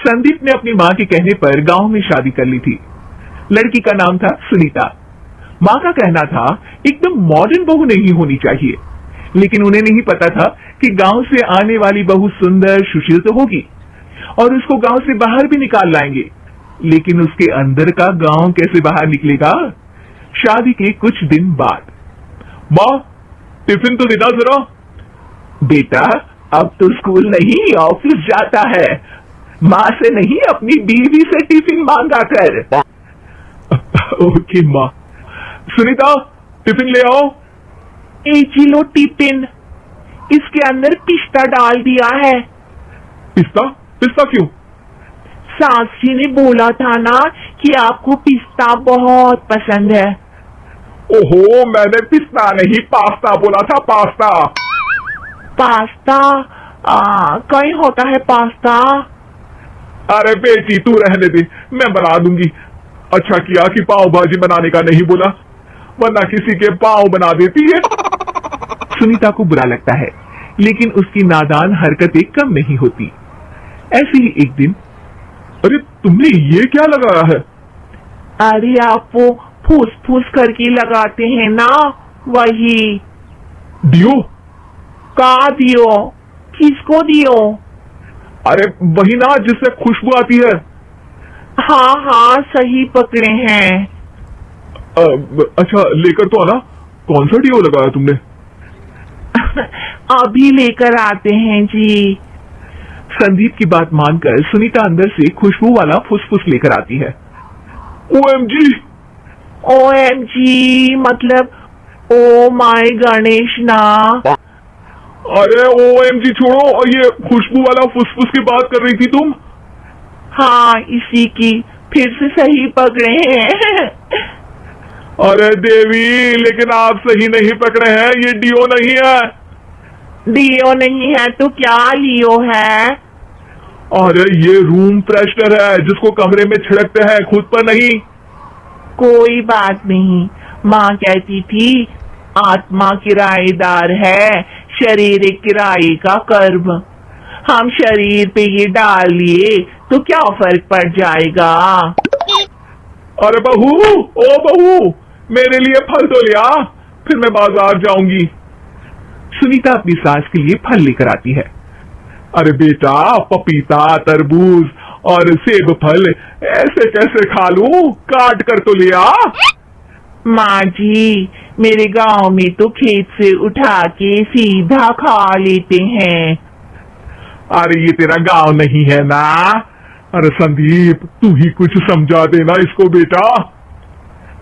संदीप ने अपनी माँ के कहने पर गांव में शादी कर ली थी। लड़की का नाम था सुनीता। माँ का कहना था एकदम मॉडर्न बहू नहीं होनी चाहिए, लेकिन उन्हें नहीं पता था कि गांव से आने वाली बहू सुंदर सुशील तो होगी और उसको गांव से बाहर भी निकाल लाएंगे, लेकिन उसके अंदर का गांव कैसे बाहर निकलेगा। शादी के कुछ दिन बाद, माँ टिफिन तो देना जरा। बेटा अब तो स्कूल नहीं ऑफिस जाता है, माँ से नहीं अपनी बीवी से टिफिन मांगा कर। ओके माँ। सुनीता टिफिन ले आओ। 1 किलो टिफिन, इसके अंदर पिस्ता डाल दिया है। पिस्ता? पिस्ता क्यों? सास जी ने बोला था ना कि आपको पिस्ता बहुत पसंद है। ओहो, मैंने पिस्ता नहीं पास्ता बोला था, पास्ता। पास्ता? कहीं होता है पास्ता? अरे बेटी तू रहने दे, मैं बना दूंगी। अच्छा किया कि पाव भाजी बनाने का नहीं बोला, वरना किसी के पाव बना देती है। सुनीता को बुरा लगता है, लेकिन उसकी नादान हरकतें कम नहीं होती। ऐसे ही एक दिन, अरे तुमने ये क्या लगाया है? अरे आप वो फूस फूस करके लगाते हैं ना, वही। दियो? का दियो? किसको दियो? अरे वही ना जिससे खुशबू आती है। हाँ हाँ सही पकड़े हैं। अच्छा लेकर तो आना। कौन सा डियो लगाया तुमने? अभी लेकर आते हैं जी। संदीप की बात मानकर सुनीता अंदर से खुशबू वाला फुसफुस लेकर आती है। OMG! OMG मतलब ओ माय गणेश ना। अरे OMG छोड़ो, ये खुशबू वाला फुसफुस की बात कर रही थी तुम? हाँ इसी की, फिर से सही पकड़े हैं। अरे देवी, लेकिन आप सही नहीं पकड़े हैं, ये डियो नहीं है। डियो नहीं है तो क्या लियो है? अरे ये रूम फ्रेशनर है जिसको कमरे में छिड़कते हैं, खुद पर नहीं। कोई बात नहीं, माँ कहती थी आत्मा किराएदार है, शरीर एक किराए का कर्म। हम शरीर पे ये डाल लिए तो क्या फर्क पड़ जाएगा। अरे बहू, ओ बहू, मेरे लिए फल तो लिया, फिर मैं बाजार जाऊंगी। सुनीता अपनी सास के लिए फल लेकर आती है। अरे बेटा, पपीता, तरबूज और सेब फल ऐसे कैसे खा लूं, काट कर तो लिया। माँ जी, मेरे गांव में तो खेत से उठा के सीधा खा लेते हैं। अरे ये तेरा गांव नहीं है ना। अरे संदीप, तू ही कुछ समझा देना इसको बेटा।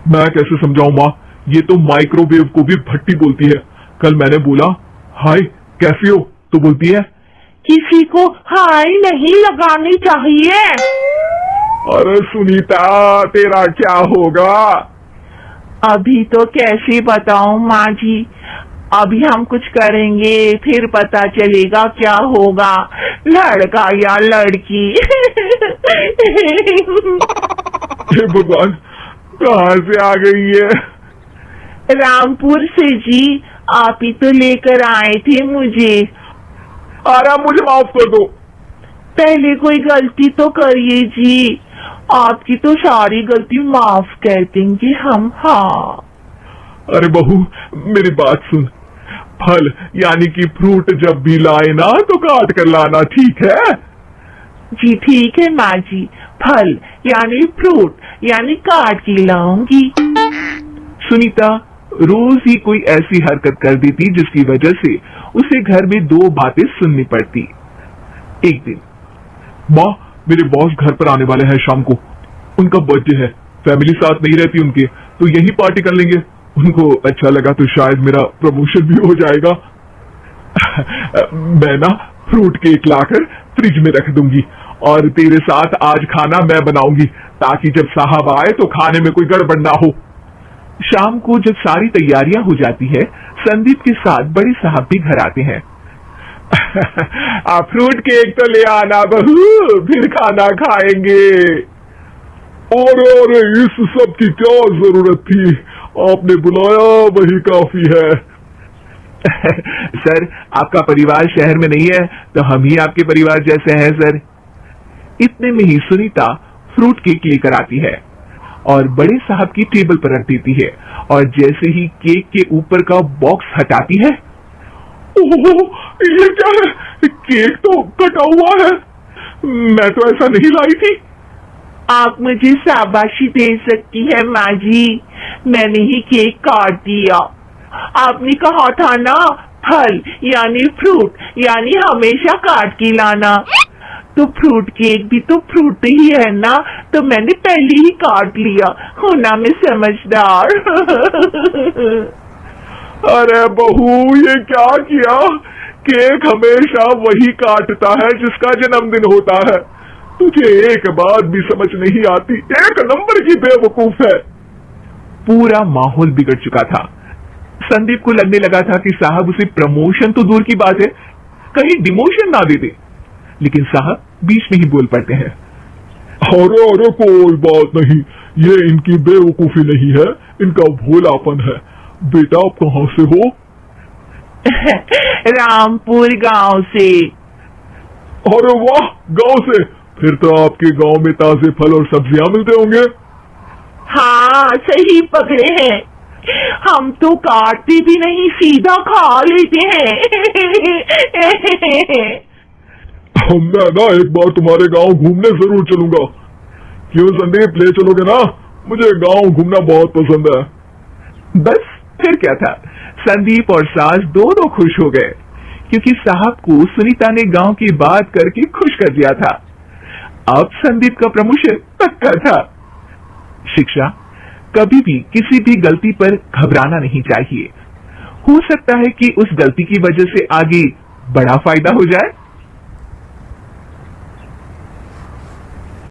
मैं कैसे समझाऊं माँ, ये तो माइक्रोवेव को भी भट्टी बोलती है। कल मैंने बोला हाय कैसी हो, तो बोलती है किसी को हाय नहीं लगानी चाहिए। अरे सुनीता, तेरा क्या होगा? अभी तो कैसे बताऊं माँ जी, अभी हम कुछ करेंगे फिर पता चलेगा क्या होगा, लड़का या लड़की। हे भगवान, कहाँ से आ गई है? रामपुर से जी, आप ही तो लेकर आए थे मुझे। अरे मुझे माफ कर दो। पहले कोई गलती तो करिए जी, आपकी तो सारी गलती माफ कर देंगे हम। हाँ अरे बहू, मेरी बात सुन, फल यानी कि फ्रूट जब भी लाए ना तो काट कर लाना, ठीक है? जी ठीक है माँ जी, फल यानी फ्रूट यानी काट के लाऊंगी। सुनीता रोज ही कोई ऐसी हरकत कर देती जिसकी वजह से उसे घर में 2 बातें सुननी पड़ती। एक दिन, माँ मेरे बॉस घर पर आने वाले हैं शाम को, उनका बर्थडे है, फैमिली साथ नहीं रहती उनके, तो यही पार्टी कर लेंगे। उनको अच्छा लगा तो शायद मेरा प्रमोशन भी हो जाएगा। मैं ना फ्रूट केक लाकर फ्रिज में रख दूंगी और तेरे साथ आज खाना मैं बनाऊंगी, ताकि जब साहब आए तो खाने में कोई गड़बड़ ना हो। शाम को जब सारी तैयारियां हो जाती है, संदीप के साथ बड़े साहब भी घर आते हैं। फ्रूट केक तो ले आना बहू, फिर खाना खाएंगे। और इस सब की क्या जरूरत थी, आपने बुलाया वही काफी है। सर आपका परिवार शहर में नहीं है तो हम ही आपके परिवार जैसे हैं सर। इतने में ही सुनीता फ्रूट केक लेकर आती है और बड़े साहब की टेबल पर रख देती है, और जैसे ही केक के ऊपर का बॉक्स हटाती है, ओह, ये क्या है? केक तो कटा हुआ है, मैं तो ऐसा नहीं लाई थी। आप मुझे शाबाशी दे सकती है माँ जी, मैंने ही केक काट दिया। आपने कहा था ना, फल यानी फ्रूट यानी हमेशा काट के लाना, तो फ्रूट केक भी तो फ्रूट ही है ना, तो मैंने पहले ही काट लिया। होना मैं समझदार। अरे बहू, ये क्या किया? केक हमेशा वही काटता है जिसका जन्मदिन होता है। तुझे एक बात भी समझ नहीं आती, एक नंबर की बेवकूफ है। पूरा माहौल बिगड़ चुका था। संदीप को लगने लगा था कि साहब उसे प्रमोशन तो दूर की बात है, कहीं डिमोशन ना दे दे, लेकिन साहब बीच में ही बोल पड़ते हैं, अरे अरे कोई बात नहीं, ये इनकी बेवकूफी नहीं है, इनका भोलापन है। बेटा आप कहाँ से हो? रामपुर गांव से। अरे वाह, गांव से? फिर तो आपके गांव में ताजे फल और सब्जियां मिलते होंगे। हाँ, सही पकड़े हैं, हम तो काटते भी नहीं, सीधा खा लेते हैं। मैं ना एक बार तुम्हारे गांव घूमने जरूर चलूंगा। क्यों संदीप, ले चलोगे ना? मुझे गांव घूमना बहुत पसंद है। बस फिर क्या था, संदीप और सास दोनों खुश हो गए, क्योंकि साहब को सुनीता ने गांव की बात करके खुश कर दिया था। अब संदीप का प्रमोशन पक्का था। शिक्षा, कभी भी किसी भी गलती पर घबराना नहीं चाहिए। हो सकता है कि उस गलती की वजह से आगे बड़ा फायदा हो जाए।